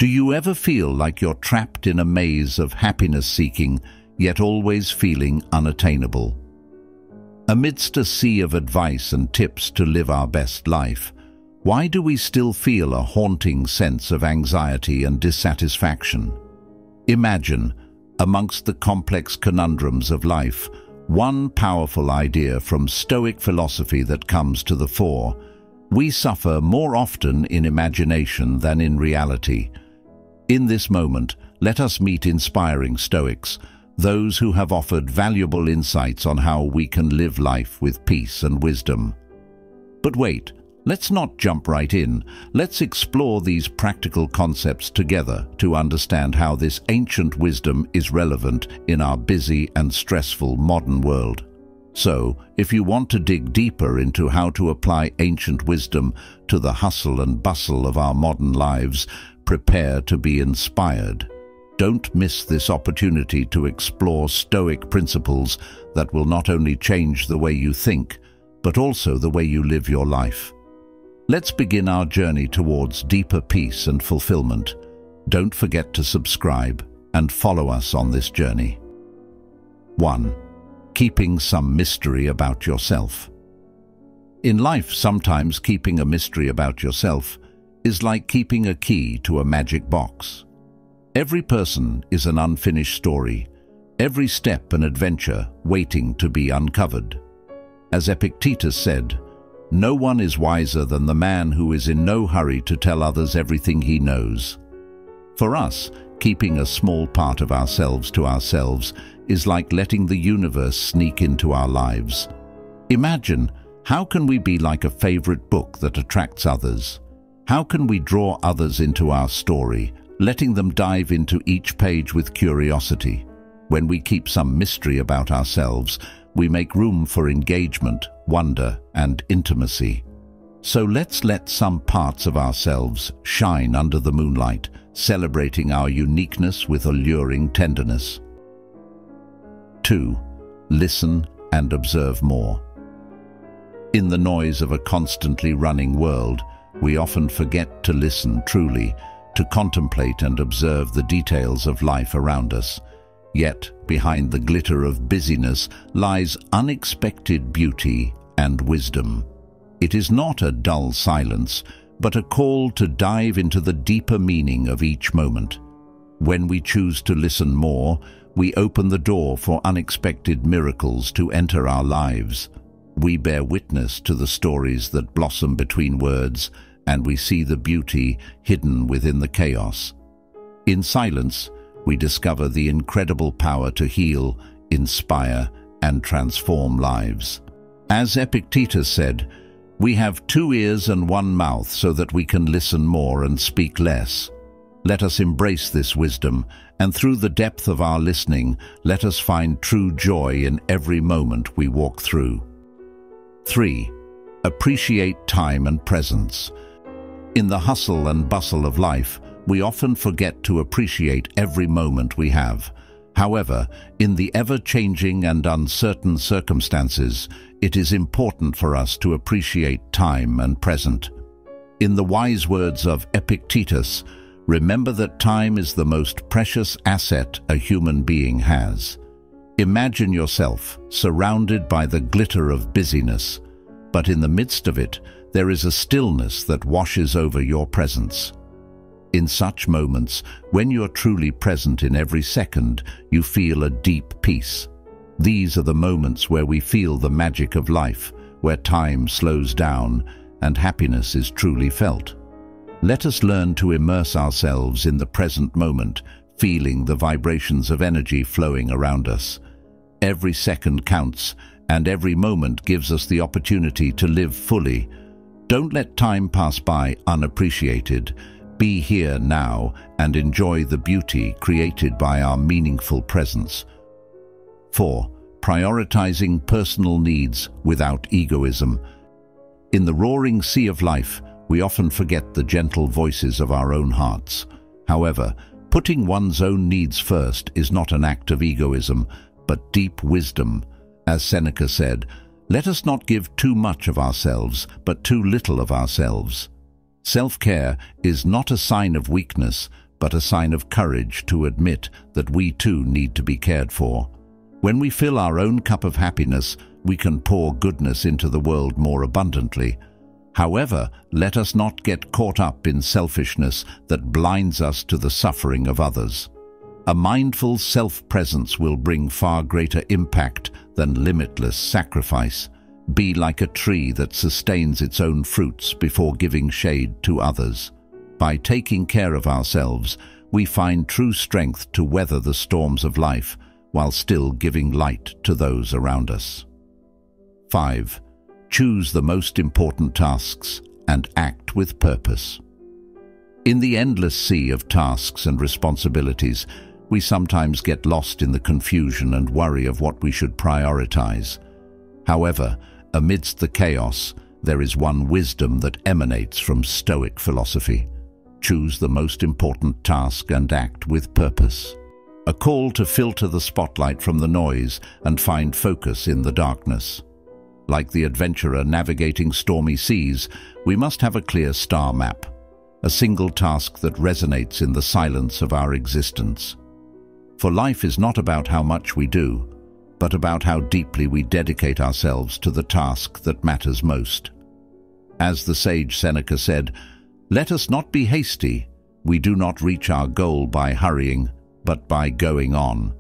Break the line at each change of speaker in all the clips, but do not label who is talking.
Do you ever feel like you're trapped in a maze of happiness-seeking, yet always feeling unattainable? Amidst a sea of advice and tips to live our best life, why do we still feel a haunting sense of anxiety and dissatisfaction? Imagine, amongst the complex conundrums of life, one powerful idea from Stoic philosophy that comes to the fore. We suffer more often in imagination than in reality. In this moment, let us meet inspiring Stoics, those who have offered valuable insights on how we can live life with peace and wisdom. But wait, let's not jump right in. Let's explore these practical concepts together to understand how this ancient wisdom is relevant in our busy and stressful modern world. So, if you want to dig deeper into how to apply ancient wisdom to the hustle and bustle of our modern lives, prepare to be inspired. Don't miss this opportunity to explore Stoic principles that will not only change the way you think, but also the way you live your life. Let's begin our journey towards deeper peace and fulfillment. Don't forget to subscribe and follow us on this journey. 1. Keeping some mystery about yourself. In life, sometimes keeping a mystery about yourself is like keeping a key to a magic box. Every person is an unfinished story, every step an adventure waiting to be uncovered. As Epictetus said, "No one is wiser than the man who is in no hurry to tell others everything he knows." For us, keeping a small part of ourselves to ourselves is like letting the universe sneak into our lives. Imagine, how can we be like a favorite book that attracts others? How can we draw others into our story, letting them dive into each page with curiosity? When we keep some mystery about ourselves, we make room for engagement, wonder, and intimacy. So let's let some parts of ourselves shine under the moonlight, celebrating our uniqueness with alluring tenderness. 2. Listen and observe more. In the noise of a constantly running world, we often forget to listen truly, to contemplate and observe the details of life around us. Yet, behind the glitter of busyness lies unexpected beauty and wisdom. It is not a dull silence, but a call to dive into the deeper meaning of each moment. When we choose to listen more, we open the door for unexpected miracles to enter our lives. We bear witness to the stories that blossom between words, and we see the beauty hidden within the chaos. In silence, we discover the incredible power to heal, inspire, and transform lives. As Epictetus said, "We have 2 ears and 1 mouth so that we can listen more and speak less." Let us embrace this wisdom, and through the depth of our listening, let us find true joy in every moment we walk through. 3. Appreciate time and presence. In the hustle and bustle of life, we often forget to appreciate every moment we have. However, in the ever-changing and uncertain circumstances, it is important for us to appreciate time and present. In the wise words of Epictetus, remember that time is the most precious asset a human being has. Imagine yourself surrounded by the glitter of busyness, but in the midst of it, there is a stillness that washes over your presence. In such moments, when you're truly present in every second, you feel a deep peace. These are the moments where we feel the magic of life, where time slows down and happiness is truly felt. Let us learn to immerse ourselves in the present moment, feeling the vibrations of energy flowing around us. Every second counts, and every moment gives us the opportunity to live fully. Don't let time pass by unappreciated. Be here now and enjoy the beauty created by our meaningful presence. 4. Prioritizing personal needs without egoism. In the roaring sea of life, we often forget the gentle voices of our own hearts. However, putting one's own needs first is not an act of egoism, but deep wisdom. As Seneca said, "Let us not give too much of ourselves, but too little of ourselves." Self-care is not a sign of weakness, but a sign of courage to admit that we too need to be cared for. When we fill our own cup of happiness, we can pour goodness into the world more abundantly. However, let us not get caught up in selfishness that blinds us to the suffering of others. A mindful self-presence will bring far greater impact than limitless sacrifice. Be like a tree that sustains its own fruits before giving shade to others. By taking care of ourselves, we find true strength to weather the storms of life while still giving light to those around us. 5. Choose the most important tasks and act with purpose. In the endless sea of tasks and responsibilities, we sometimes get lost in the confusion and worry of what we should prioritize. However, amidst the chaos, there is one wisdom that emanates from Stoic philosophy. Choose the most important task and act with purpose. A call to filter the spotlight from the noise and find focus in the darkness. Like the adventurer navigating stormy seas, we must have a clear star map, a single task that resonates in the silence of our existence. For life is not about how much we do, but about how deeply we dedicate ourselves to the task that matters most. As the sage Seneca said, "Let us not be hasty. We do not reach our goal by hurrying, but by going on."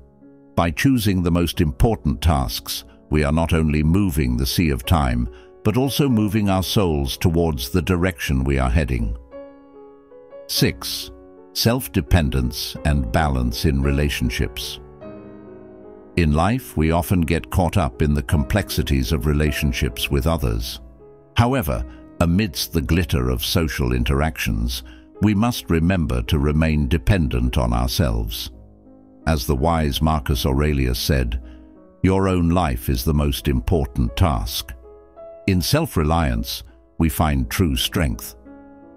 By choosing the most important tasks, we are not only moving the sea of time, but also moving our souls towards the direction we are heading. 6. Self-dependence and balance in relationships. In life, we often get caught up in the complexities of relationships with others. However, amidst the glitter of social interactions, we must remember to remain dependent on ourselves. As the wise Marcus Aurelius said, "Your own life is the most important task." In self-reliance, we find true strength.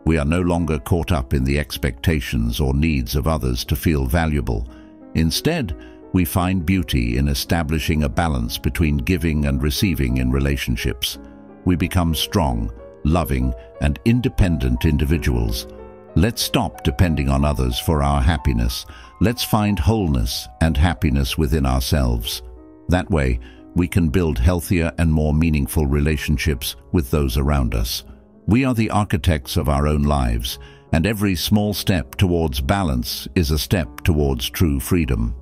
We are no longer caught up in the expectations or needs of others to feel valuable. Instead, we find beauty in establishing a balance between giving and receiving in relationships. We become strong, loving, and independent individuals. Let's stop depending on others for our happiness. Let's find wholeness and happiness within ourselves. That way, we can build healthier and more meaningful relationships with those around us. We are the architects of our own lives, and every small step towards balance is a step towards true freedom.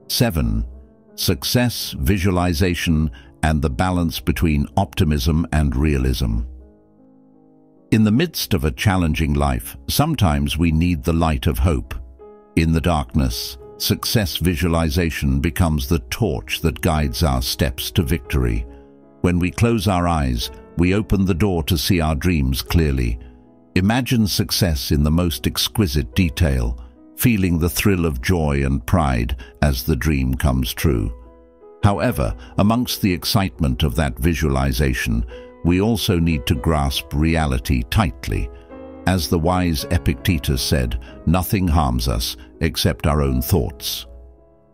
7. Success, visualization, and the balance between optimism and realism. In the midst of a challenging life, sometimes we need the light of hope. In the darkness, success visualization becomes the torch that guides our steps to victory. When we close our eyes, we open the door to see our dreams clearly. Imagine success in the most exquisite detail, feeling the thrill of joy and pride as the dream comes true. However, amongst the excitement of that visualization, we also need to grasp reality tightly. As the wise Epictetus said, "Nothing harms us except our own thoughts."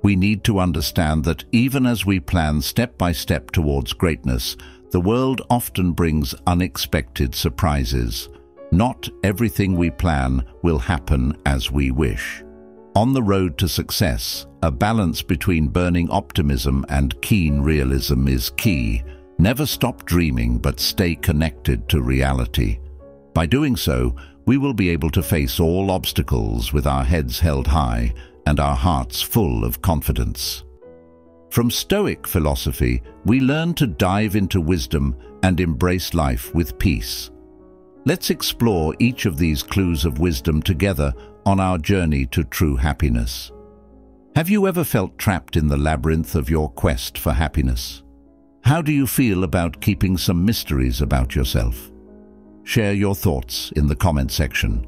We need to understand that even as we plan step by step towards greatness, the world often brings unexpected surprises. Not everything we plan will happen as we wish. On the road to success, a balance between burning optimism and keen realism is key. Never stop dreaming, but stay connected to reality. By doing so, we will be able to face all obstacles with our heads held high and our hearts full of confidence. From Stoic philosophy, we learn to dive into wisdom and embrace life with peace. Let's explore each of these clues of wisdom together on our journey to true happiness. Have you ever felt trapped in the labyrinth of your quest for happiness? How do you feel about keeping some mysteries about yourself? Share your thoughts in the comment section.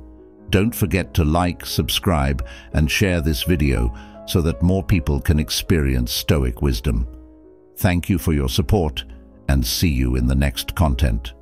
Don't forget to like, subscribe, and share this video so that more people can experience Stoic wisdom. Thank you for your support, and see you in the next content.